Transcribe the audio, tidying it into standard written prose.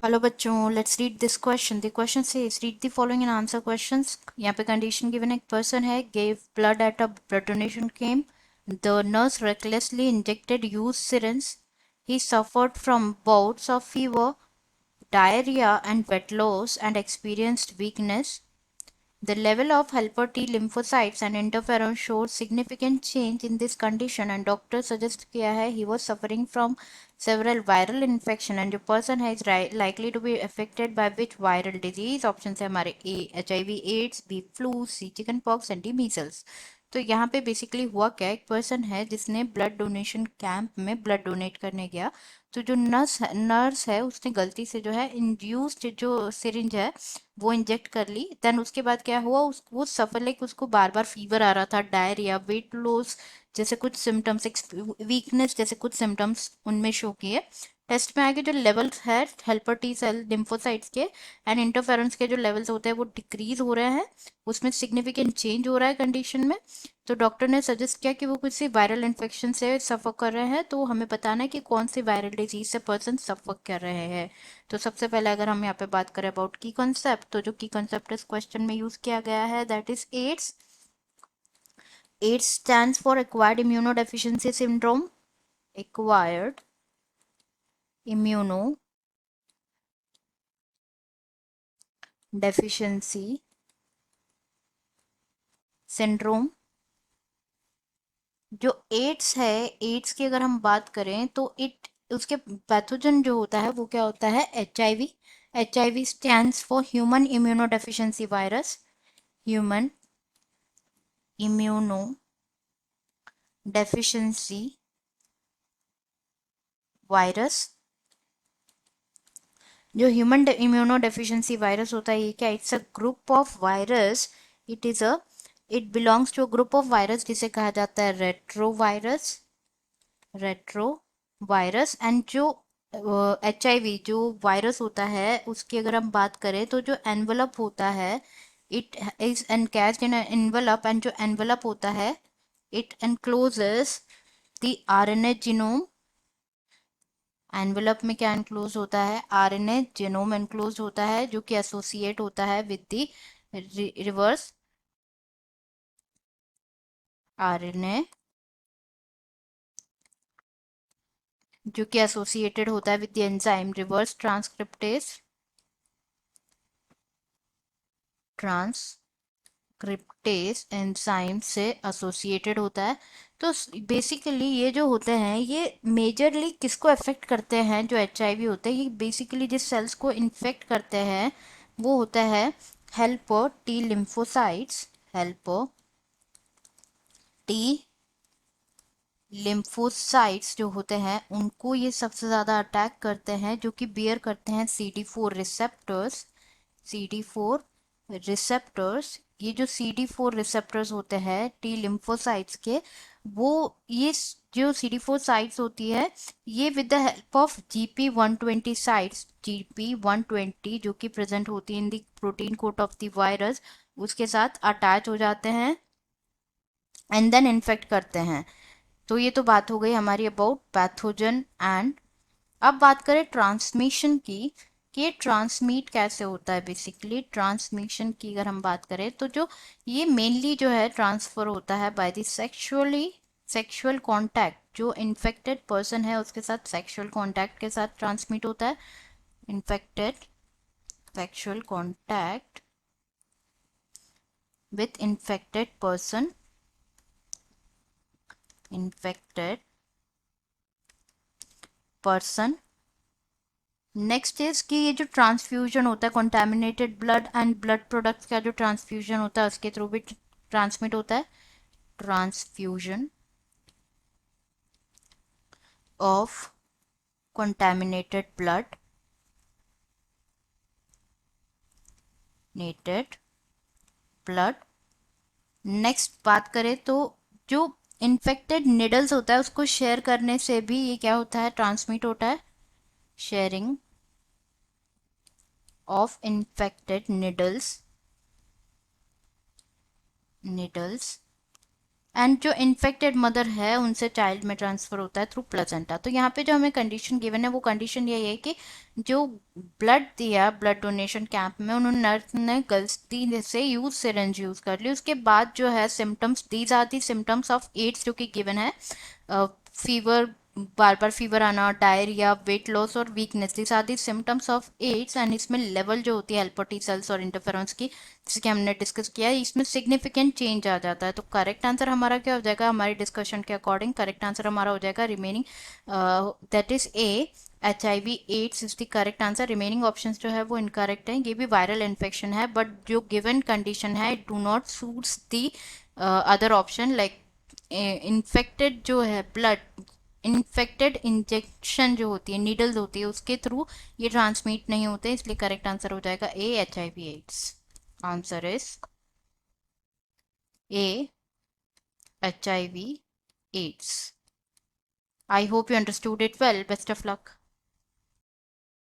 Hello बच्चों, let's read this question. The question says read the following and answer questions. यहाँ पे condition given एक person है, gave blood at a blood donation camp. The nurse recklessly injected used syringe. He suffered from bouts of fever, diarrhea and weight loss and experienced weakness. The level of helper T lymphocytes and interferon showed significant change in this condition, and doctor suggest किया है he was suffering from several viral infection and the person is likely to be affected by which viral disease. Options है हमारे A HIV AIDS, B flu, C chicken pox and D measles. तो यहाँ पे basically हुआ क्या, एक person है जिसने ब्लड डोनेशन कैंप में ब्लड डोनेट करने गया. तो जो नर्स है उसने गलती से जो है इंड्यूस्ड जो सिरिंज है वो इंजेक्ट कर ली. देन उसके बाद क्या हुआ, वो सफर लाइक उसको बार बार फीवर आ रहा था, डायरिया, वेट लॉस जैसे कुछ सिम्टम्स, वीकनेस जैसे कुछ सिम्टम्स उनमें शो किए. टेस्ट में आगे जो लेवल्स है हेल्पर टी सेल लिम्फोसाइट्स के एंड इंटरफेरेंस के जो लेवल्स होते हैं वो डिक्रीज हो रहे हैं, उसमें सिग्निफिकेंट चेंज हो रहा है कंडीशन में. तो डॉक्टर ने सजेस्ट किया कि वो किसी वायरल इन्फेक्शन से सफ़र कर रहे हैं, तो हमें बताना है कि कौन सी वायरल डिजीज से पर्सन सफ़र कर रहे हैं. तो सबसे पहले अगर हम यहाँ पे बात करें अबाउट की कॉन्सेप्ट, तो जो की कॉन्सेप्ट इस क्वेश्चन में यूज किया गया है that is AIDS. AIDS stands for acquired immunodeficiency syndrome. Acquired immuno deficiency syndrome. जो एड्स है, एड्स की अगर हम बात करें तो इट उसके पैथोजन जो होता है वो क्या होता है, H I V. H I V stands for human immuno deficiency virus. Human immuno deficiency virus. जो ह्यूमन इम्यूनो डेफिशिएंसी वायरस होता है ये क्या, it's a group of virus. It is a it belongs to a group of virus जिसे कहा जाता है retro virus. Retro virus. And जो एच आई वी जो वायरस होता है उसकी अगर हम बात करें तो जो एनवलप होता है, it is encased in envelope. And जो एनवलप होता है it encloses the RNA genome. Envelope में क्या एनक्लोज होता है, आरएनए जीनोम एनक्लोज होता है जो कि एसोसिएट होता है विद द रिवर्स आरएनए, जो कि एसोसिएटेड होता है with the enzyme reverse transcriptase enzyme से एसोसिएटेड होता है. तो बेसिकली ये जो होते हैं ये मेजरली किसको अफेक्ट करते हैं, जो एच आई वी होते हैं ये बेसिकली जिस सेल्स को इन्फेक्ट करते हैं वो होता है helper T lymphocytes. Helper T lymphocytes जो होते हैं उनको ये सबसे ज़्यादा अटैक करते हैं, जो कि बियर करते हैं C D four receptors. C D four receptors. ये जो सी डी फोर रिसेप्टर्स होते हैं टी लिम्फोसाइट्स के, वो ये जो सी डी फोर साइट्स होती है ये with the help of G P one twenty sites, G P one twenty जो कि प्रेजेंट होती है in the protein coat of the virus, उसके साथ अटैच हो जाते हैं एंड देन इन्फेक्ट करते हैं. तो ये तो बात हो गई हमारी अबाउट पैथोजन. एंड अब बात करें ट्रांसमिशन की कि ये ट्रांसमिट कैसे होता है. बेसिकली ट्रांसमिशन की अगर हम बात करें तो जो ये मेनली जो है ट्रांसफर होता है बाय द सेक्सुअल कांटेक्ट. जो इन्फेक्टेड पर्सन है उसके साथ सेक्सुअल कांटेक्ट के साथ ट्रांसमिट होता है. Infected sexual contact with infected person. Infected person. Next is कि ये जो ट्रांसफ्यूजन होता है contaminated blood and blood products का जो ट्रांसफ्यूजन होता है उसके थ्रू भी ट्रांसमिट होता है. Transfusion of contaminated blood. Next बात करें तो जो इन्फेक्टेड निडल्स होता है उसको शेयर करने से भी ये क्या होता है, ट्रांसमिट होता है. Sharing of infected needles and जो इन्फेक्टेड मदर है उनसे चाइल्ड में ट्रांसफर होता है थ्रू प्लेसेंटा। तो यहाँ पे जो हमें कंडीशन गिवन है वो कंडीशन यही है कि जो ब्लड दिया ब्लड डोनेशन कैंप में, उन्होंने नर्स ने गलती से सिरिंज यूज कर ली, उसके बाद जो है symptoms, these are the symptoms of AIDS जो कि गिवन है, फीवर, बार बार फीवर आना, डायरिया, वेट लॉस और weakness, this are the symptoms of AIDS. And इसमें लेवल जो होती है अल्फा टी सेल्स और इंटरफेरॉन्स की, जैसे कि हमने डिस्कस किया है, इसमें सिग्निफिकेंट चेंज आ जाता है। तो करेक्ट आंसर हमारा क्या हो जाएगा, हमारी डिस्कशन के अकॉर्डिंग करेक्ट आंसर हमारा हो जाएगा remaining, that is A, HIV AIDS is the correct answer. Remaining options जो है वो इनकरेक्ट है। ये भी वायरल इन्फेक्शन है, बट जो गिवन कंडीशन है do not suits the other option, like infected जो है ब्लड, इन्फेक्टेड इंजेक्शन जो होती है, नीडल्स होती है, उसके थ्रू ये ट्रांसमिट नहीं होते, इसलिए करेक्ट आंसर हो जाएगा A, HIV AIDS. Answer is A, HIV AIDS. I hope you understood it well. Best of luck.